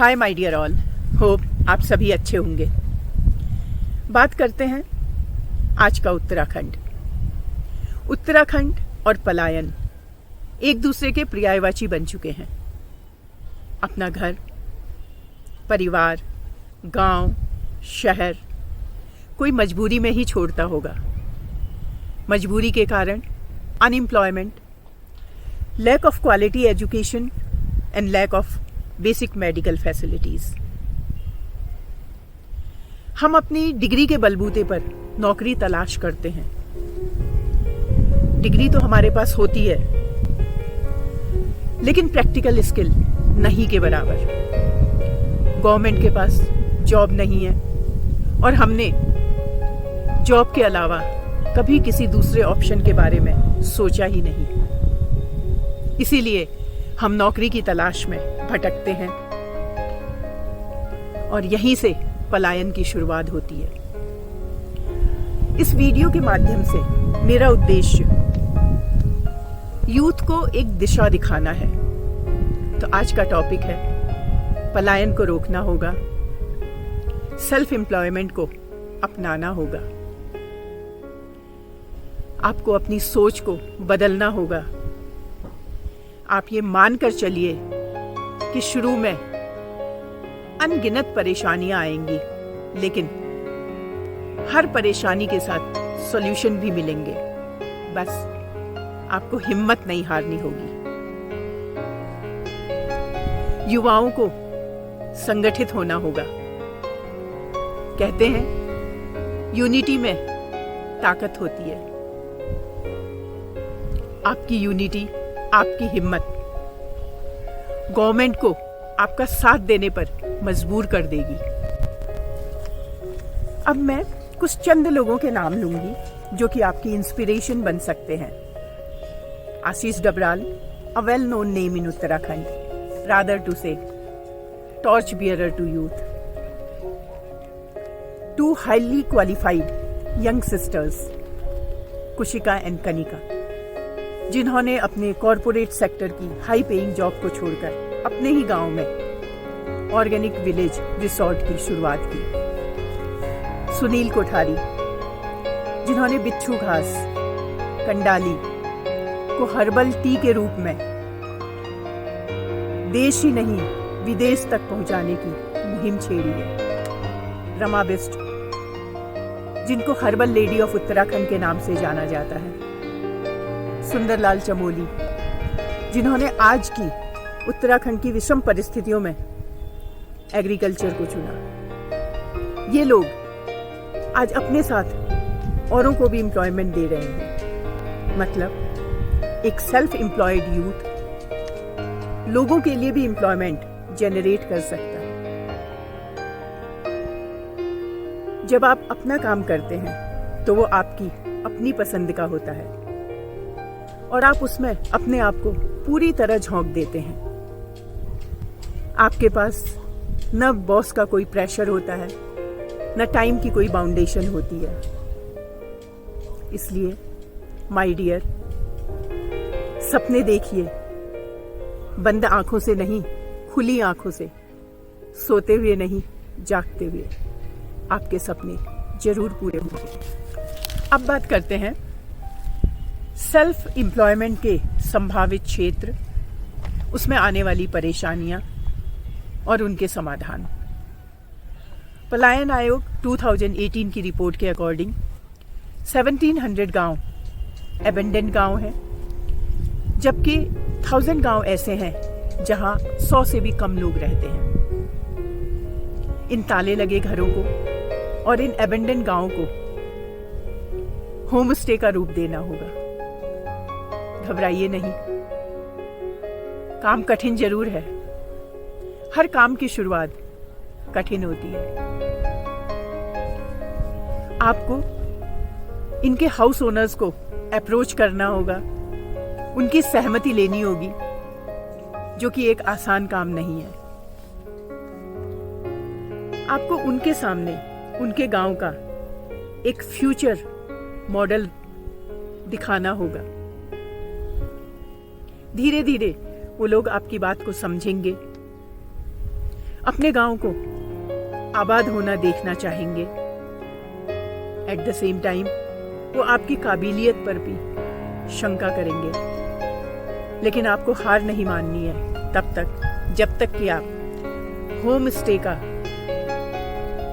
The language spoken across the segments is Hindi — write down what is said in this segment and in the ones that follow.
Hi my dear all, hope आप सभी अच्छे होंगे। बात करते हैं आज का उत्तराखंड। उत्तराखंड और पलायन एक दूसरे के पर्यायवाची बन चुके हैं। अपना घर, परिवार, गांव, शहर कोई मजबूरी में ही छोड़ता होगा। मजबूरी के कारण unemployment, lack of quality education and lack of basic medical facilities. हम अपनी डिग्री के बलबूते पर नौकरी तलाश करते हैं। डिग्री तो हमारे पास होती है, लेकिन प्रैक्टिकल स्किल नहीं के बराबर। गवर्नमेंट के पास जॉब नहीं है और हमने जॉब के अलावा कभी किसी दूसरे ऑप्शन के बारे में सोचा ही नहीं। इसीलिए हम नौकरी की तलाश में भटकते हैं और यहीं से पलायन की शुरुआत होती है। इस वीडियो के माध्यम से मेरा उद्देश्य यूथ को एक दिशा दिखाना है। तो आज का टॉपिक है पलायन को रोकना होगा, सेल्फ एम्प्लॉयमेंट को अपनाना होगा। आपको अपनी सोच को बदलना होगा। आप ये मानकर चलिए कि शुरू में अनगिनत परेशानियां आएंगी, लेकिन हर परेशानी के साथ सॉल्यूशन भी मिलेंगे। बस आपको हिम्मत नहीं हारनी होगी। युवाओं को संगठित होना होगा। कहते हैं यूनिटी में ताकत होती है। आपकी यूनिटी, आपकी हिम्मत गवर्नमेंट को आपका साथ देने पर मजबूर कर देगी। अब मैं कुछ चंद लोगों के नाम लूंगी जो कि आपकी इंस्पिरेशन बन सकते हैं। Ashish Dabral, a well known name in Uttarakhand, rather to say torch bearer to youth. Two highly qualified young sisters, Kushika and Kanika, जिन्होंने अपने कॉरपोरेट सेक्टर की हाई पेइंग जॉब को छोड़कर अपने ही गांव में ऑर्गेनिक विलेज रिसोर्ट की शुरुआत की। सुनील कोठारी, जिन्होंने बिच्छू घास, कंडाली को हर्बल टी के रूप में देश ही नहीं विदेश तक पहुंचाने की मुहिम छेड़ी है। रमा बिस्ट, जिनको हर्बल लेडी ऑफ उत्तराखंड के नाम से जाना जाता है। सुंदरलाल चमोली, जिन्होंने आज की उत्तराखंड की विषम परिस्थितियों में एग्रीकल्चर को चुना। ये लोग आज अपने साथ औरों को भी एम्प्लॉयमेंट दे रहे हैं। मतलब एक सेल्फ एम्प्लॉयड यूथ लोगों के लिए भी एम्प्लॉयमेंट जनरेट कर सकता है। जब आप अपना काम करते हैं तो वो आपकी अपनी पसंद का होता है और आप उसमें अपने आप को पूरी तरह झोंक देते हैं। आपके पास न बॉस का कोई प्रेशर होता है, न टाइम की कोई बाउंडेशन होती है। इसलिए माय डियर, सपने देखिए, बंद आंखों से नहीं, खुली आंखों से, सोते हुए नहीं, जागते हुए। आपके सपने जरूर पूरे होंगे। अब बात करते हैं सेल्फ एम्प्लॉयमेंट के संभावित क्षेत्र, उसमें आने वाली परेशानियां और उनके समाधान। पलायन आयोग 2018 की रिपोर्ट के अकॉर्डिंग 1700 गांव एबेंडेंट गांव हैं, जबकि 1000 गांव ऐसे हैं जहां 100 से भी कम लोग रहते हैं। इन ताले लगे घरों को और इन एबेंडेंट गांवों को होम स्टे का रूप देना होगा। घबराइए नहीं, काम कठिन जरूर है। हर काम की शुरुआत कठिन होती है। आपको इनके हाउस ओनर्स को अप्रोच करना होगा, उनकी सहमति लेनी होगी, जो कि एक आसान काम नहीं है। आपको उनके सामने उनके गांव का एक फ्यूचर मॉडल दिखाना होगा। धीरे धीरे वो लोग आपकी बात को समझेंगे, अपने गांव को आबाद होना देखना चाहेंगे। एट द सेम टाइम वो आपकी काबिलियत पर भी शंका करेंगे, लेकिन आपको हार नहीं माननी है तब तक जब तक कि आप होम स्टे का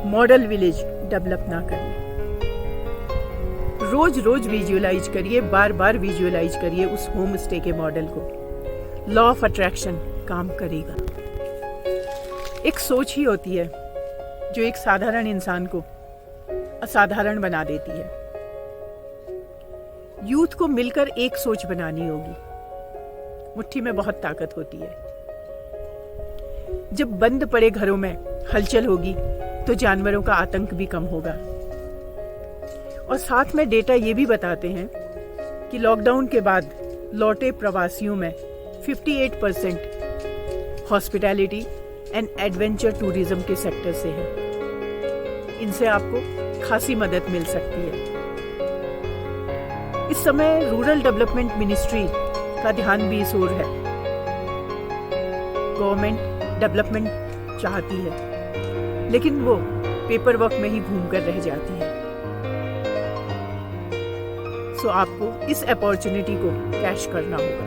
मॉडल विलेज डेवलप ना कर लें। रोज रोज विजुअलाइज करिए, बार बार विजुअलाइज करिए उस होम स्टे के मॉडल को। लॉ ऑफ अट्रैक्शन काम करेगा। एक सोच ही होती है जो एक साधारण इंसान को असाधारण बना देती है। यूथ को मिलकर एक सोच बनानी होगी। मुट्ठी में बहुत ताकत होती है। जब बंद पड़े घरों में हलचल होगी तो जानवरों का आतंक भी कम होगा। और साथ में डेटा ये भी बताते हैं कि लॉकडाउन के बाद लौटे प्रवासियों में 58% हॉस्पिटैलिटी एंड एडवेंचर टूरिज्म के सेक्टर से है। इनसे आपको खासी मदद मिल सकती है। इस समय रूरल डेवलपमेंट मिनिस्ट्री का ध्यान भी इस ओर है। गवर्नमेंट डेवलपमेंट चाहती है, लेकिन वो पेपर वर्क में ही घूमकर रह जाती है। सो आपको इस अपॉर्चुनिटी को कैश करना होगा।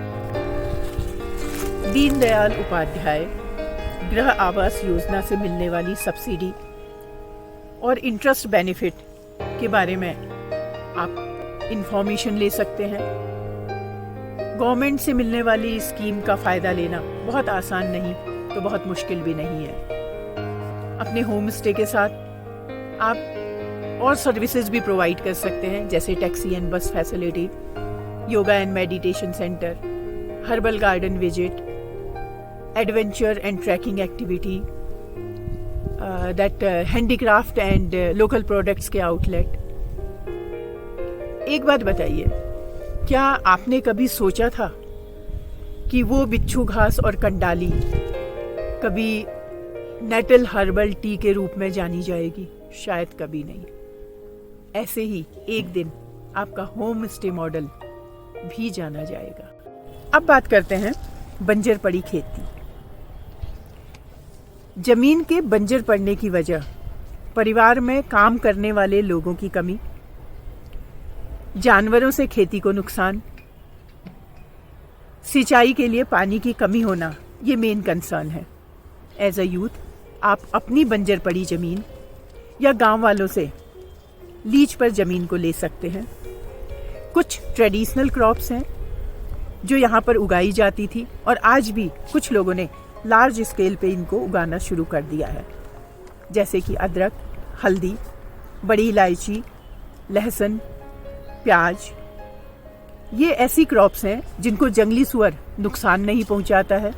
दीनदयाल उपाध्याय गृह आवास योजना से मिलने वाली सब्सिडी और इंटरेस्ट बेनिफिट के बारे में आप इंफॉर्मेशन ले सकते हैं। गवर्नमेंट से मिलने वाली स्कीम का फायदा लेना बहुत आसान नहीं तो बहुत मुश्किल भी नहीं है। अपने होम स्टे के साथ आप और सर्विसेज भी प्रोवाइड कर सकते हैं, जैसे taxi and bus facility, yoga and meditation centre, herbal garden visit, adventure and trekking activity, that handicraft and local products के आउटलेट। एक बात बताइए, क्या आपने कभी सोचा था कि वो बिच्छू घास और कंडाली कभी नेटल हर्बल टी के रूप में जानी जाएगी? शायद कभी नहीं। ऐसे ही एक दिन आपका होम स्टे मॉडल भी जाना जाएगा। अब बात करते हैं बंजर पड़ी खेती। जमीन के बंजर पड़ने की वजह परिवार में काम करने वाले लोगों की कमी, जानवरों से खेती को नुकसान, सिंचाई के लिए पानी की कमी होना, ये मेन कंसर्न है। एज अ यूथ आप अपनी बंजर पड़ी जमीन या गांव वालों से लीज पर जमीन को ले सकते हैं। कुछ ट्रेडिशनल क्रॉप्स हैं जो यहाँ पर उगाई जाती थी और आज भी कुछ लोगों ने लार्ज स्केल पे इनको उगाना शुरू कर दिया है, जैसे कि अदरक, हल्दी, बड़ी इलायची, लहसुन, प्याज। ये ऐसी क्रॉप्स हैं जिनको जंगली सुअर नुकसान नहीं पहुंचाता है।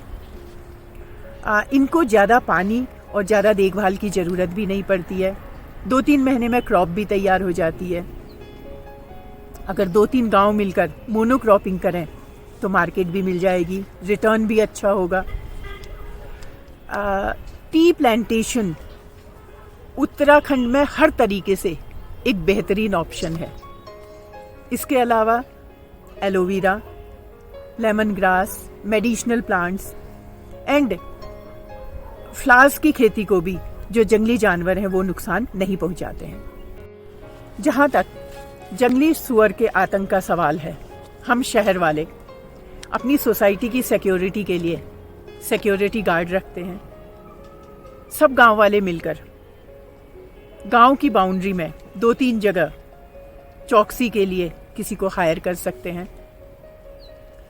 इनको ज़्यादा पानी और ज़्यादा देखभाल की ज़रूरत भी नहीं पड़ती है। 2-3 महीने में क्रॉप भी तैयार हो जाती है। अगर 2-3 गांव मिलकर मोनोक्रॉपिंग करें तो मार्केट भी मिल जाएगी, रिटर्न भी अच्छा होगा। टी प्लांटेशन उत्तराखंड में हर तरीके से एक बेहतरीन ऑप्शन है। इसके अलावा aloe vera, lemon grass, medicinal plants and flowers की खेती को भी जो जंगली जानवर हैं वो नुकसान नहीं पहुंचाते हैं। जहां तक जंगली सुअर के आतंक का सवाल है, हम शहर वाले अपनी सोसाइटी की सिक्योरिटी के लिए सिक्योरिटी गार्ड रखते हैं। सब गांव वाले मिलकर गांव की बाउंड्री में 2-3 जगह चौकसी के लिए किसी को हायर कर सकते हैं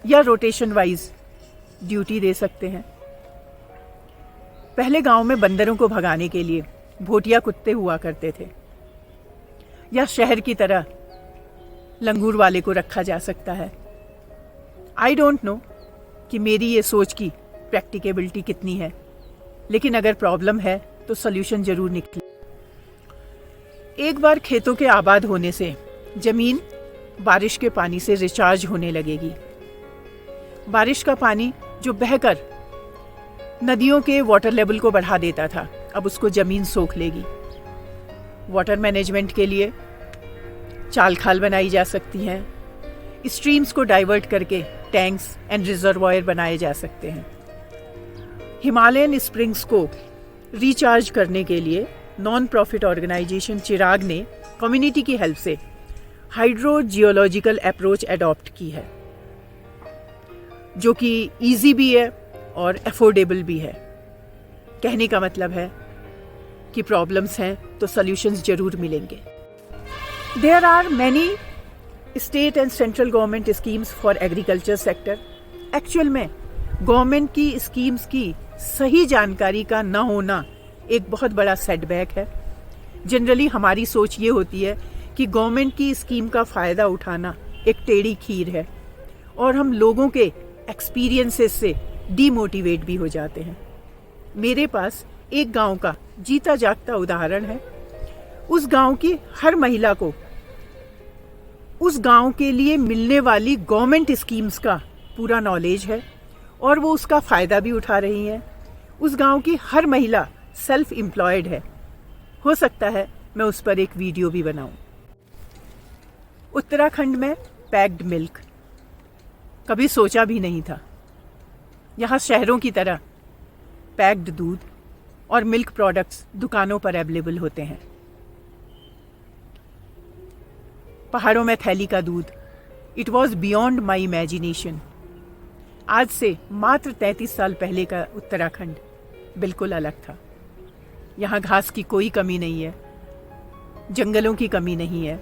या रोटेशन वाइज ड्यूटी दे सकते हैं। पहले गांव में बंदरों को भगाने के लिए भोटिया कुत्ते हुआ करते थे, या शहर की तरह लंगूर वाले को रखा जा सकता है। आई डोंट नो कि मेरी ये सोच की प्रैक्टिकेबिलिटी कितनी है, लेकिन अगर प्रॉब्लम है तो सॉल्यूशन जरूर निकले। एक बार खेतों के आबाद होने से जमीन बारिश के पानी से रिचार्ज होने लगेगी। बारिश का पानी जो बहकर नदियों के वाटर लेवल को बढ़ा देता था, अब उसको जमीन सोख लेगी। वाटर मैनेजमेंट के लिए चाल खाल बनाई जा सकती हैं। स्ट्रीम्स को डाइवर्ट करके टैंक्स एंड रिजर्वॉयर बनाए जा सकते हैं। हिमालयन स्प्रिंग्स को रिचार्ज करने के लिए नॉन प्रॉफिट ऑर्गेनाइजेशन चिराग ने कम्युनिटी की हेल्प से हाइड्रोजियोलॉजिकल अप्रोच एडॉप्ट की है, जो कि इजी भी है और अफोर्डेबल भी है। कहने का मतलब है कि प्रॉब्लम्स हैं तो सॉल्यूशंस जरूर मिलेंगे। There are many state and central government schemes for agriculture sector. Actual में गवर्नमेंट की स्कीम्स की सही जानकारी का न होना एक बहुत बड़ा सेटबैक है। जनरली हमारी सोच ये होती है कि गवर्नमेंट की स्कीम का फ़ायदा उठाना एक टेढ़ी खीर है और हम लोगों के एक्सपीरियंसेस से डीमोटिवेट भी हो जाते हैं। मेरे पास एक गांव का जीता जागता उदाहरण है। उस गांव की हर महिला को उस गांव के लिए मिलने वाली गवर्नमेंट स्कीम्स का पूरा नॉलेज है और वो उसका फ़ायदा भी उठा रही हैं। उस गांव की हर महिला सेल्फ एम्प्लॉयड है। हो सकता है मैं उस पर एक वीडियो भी बनाऊं। उत्तराखंड में पैक्ड मिल्क कभी सोचा भी नहीं था। यहाँ शहरों की तरह पैक्ड दूध और मिल्क प्रोडक्ट्स दुकानों पर अवेलेबल होते हैं। पहाड़ों में थैली का दूध, it was beyond my imagination. आज से मात्र 33 साल पहले का उत्तराखंड बिल्कुल अलग था। यहाँ घास की कोई कमी नहीं है, जंगलों की कमी नहीं है।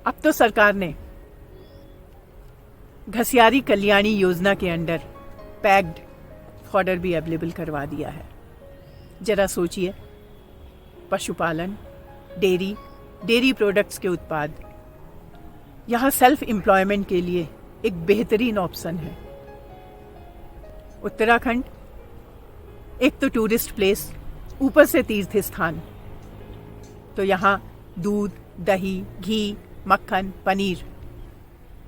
अब तो सरकार ने घसियारी कल्याणी योजना के अंडर पैक्ड फॉडर भी अवेलेबल करवा दिया है। जरा सोचिए, पशुपालन, डेयरी प्रोडक्ट्स के उत्पाद यहाँ सेल्फ एम्प्लॉयमेंट के लिए एक बेहतरीन ऑप्शन है। उत्तराखंड एक तो टूरिस्ट प्लेस, ऊपर से तीर्थ स्थान, तो यहाँ दूध, दही, घी, मक्खन, पनीर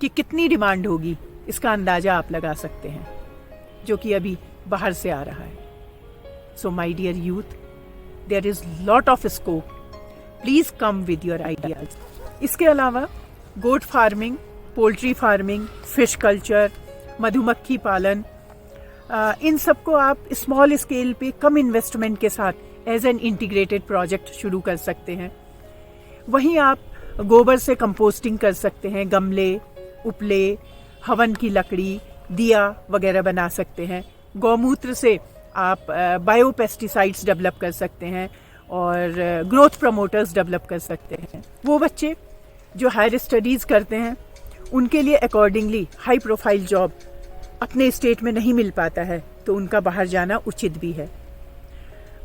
की कितनी डिमांड होगी इसका अंदाजा आप लगा सकते हैं, जो कि अभी बाहर से आ रहा है। So my dear youth, there is lot of scope, please come with your ideas. इसके अलावा goat farming, poultry farming, fish culture, मधुमक्खी पालन, इन सबको आप स्मॉल स्केल पे कम इन्वेस्टमेंट के साथ एज एन इंटीग्रेटेड प्रोजेक्ट शुरू कर सकते हैं। वहीं आप गोबर से कंपोस्टिंग कर सकते हैं, गमले, उपले, हवन की लकड़ी, दिया वगैरह बना सकते हैं। गौमूत्र से आप बायो पेस्टिसाइड्स डेवलप कर सकते हैं और ग्रोथ प्रमोटर्स डेवलप कर सकते हैं। वो बच्चे जो हायर स्टडीज़ करते हैं उनके लिए अकॉर्डिंगली हाई प्रोफाइल जॉब अपने स्टेट में नहीं मिल पाता है, तो उनका बाहर जाना उचित भी है।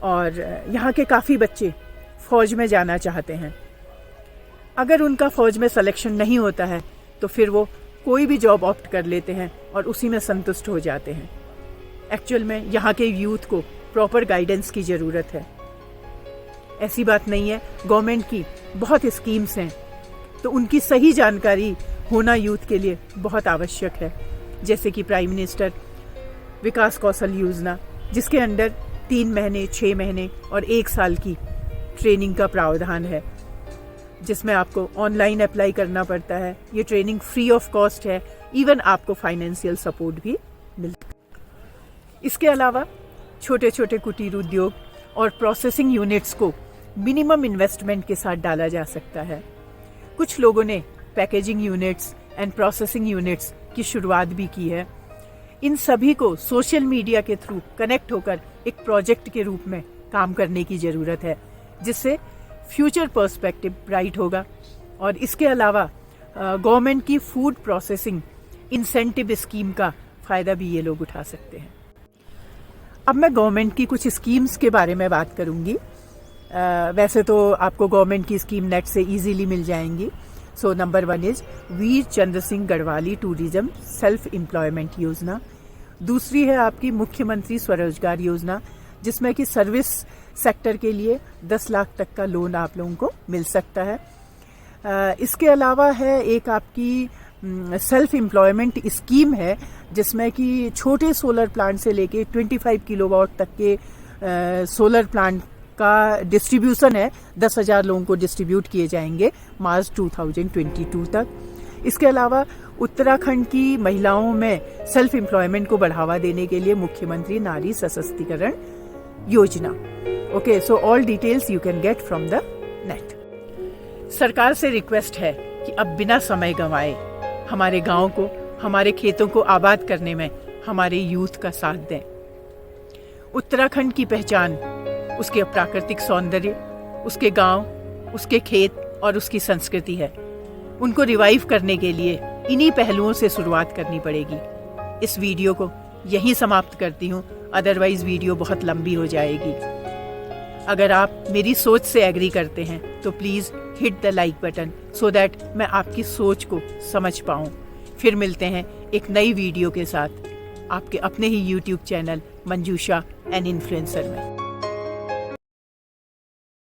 और यहाँ के काफ़ी बच्चे फौज में जाना चाहते हैं। अगर उनका फौज में सिलेक्शन नहीं होता है तो फिर वो कोई भी जॉब ऑप्ट कर लेते हैं और उसी में संतुष्ट हो जाते हैं। एक्चुअल में यहाँ के यूथ को प्रॉपर गाइडेंस की ज़रूरत है। ऐसी बात नहीं है, गवर्नमेंट की बहुत स्कीम्स हैं, तो उनकी सही जानकारी होना यूथ के लिए बहुत आवश्यक है। जैसे कि प्राइम मिनिस्टर विकास कौशल योजना, जिसके अंडर 3 महीने, 6 महीने और 1 साल की ट्रेनिंग का प्रावधान है, जिसमें आपको ऑनलाइन अप्लाई करना पड़ता है। ये ट्रेनिंग फ्री ऑफ कॉस्ट है, इवन आपको फाइनेंशियल सपोर्ट भी मिलता है। इसके अलावा छोटे छोटे कुटीर उद्योग और प्रोसेसिंग यूनिट्स को मिनिमम इन्वेस्टमेंट के साथ डाला जा सकता है। कुछ लोगों ने packaging units and processing units की शुरुआत भी की है। इन सभी को सोशल मीडिया के थ्रू कनेक्ट होकर एक प्रोजेक्ट के रूप में काम करने की ज़रूरत है, जिससे फ्यूचर पर्सपेक्टिव ब्राइट होगा। और इसके अलावा गवर्नमेंट की फूड प्रोसेसिंग इंसेंटिव स्कीम का फ़ायदा भी ये लोग उठा सकते हैं। अब मैं गवर्नमेंट की कुछ स्कीम्स के बारे में बात करूंगी। वैसे तो आपको गवर्नमेंट की स्कीम नेट से इजीली मिल जाएंगी। So number 1 is Veer Chandra Singh Garhwali tourism self employment योजना। दूसरी है आपकी मुख्यमंत्री स्वरोजगार योजना, जिसमें कि सर्विस सेक्टर के लिए 10 लाख तक का लोन आप लोगों को मिल सकता है। इसके अलावा है एक आपकी सेल्फ एम्प्लॉयमेंट स्कीम है, जिसमें कि छोटे सोलर प्लांट से लेके 25 किलोवाट तक के सोलर प्लांट का डिस्ट्रीब्यूशन है। 10,000 लोगों को डिस्ट्रीब्यूट किए जाएंगे मार्च 2022 तक। इसके अलावा उत्तराखंड की महिलाओं में सेल्फ एम्प्लॉयमेंट को बढ़ावा देने के लिए मुख्यमंत्री नारी सशक्तिकरण योजना। Okay, so all details you can get from the net. सरकार से रिक्वेस्ट है कि अब बिना समय गंवाए हमारे गांव को, हमारे खेतों को आबाद करने में हमारे यूथ का साथ दें। उत्तराखंड की पहचान उसके प्राकृतिक सौंदर्य, उसके गांव, उसके खेत और उसकी संस्कृति है। उनको रिवाइव करने के लिए इन्हीं पहलुओं से शुरुआत करनी पड़ेगी। इस वीडियो को यहीं समाप्त करती हूँ, अदरवाइज वीडियो बहुत लंबी हो जाएगी। अगर आप मेरी सोच से एग्री करते हैं तो please hit the like button so that मैं आपकी सोच को समझ पाऊँ। फिर मिलते हैं एक नई वीडियो के साथ आपके अपने ही YouTube channel Manjusha an influencer में।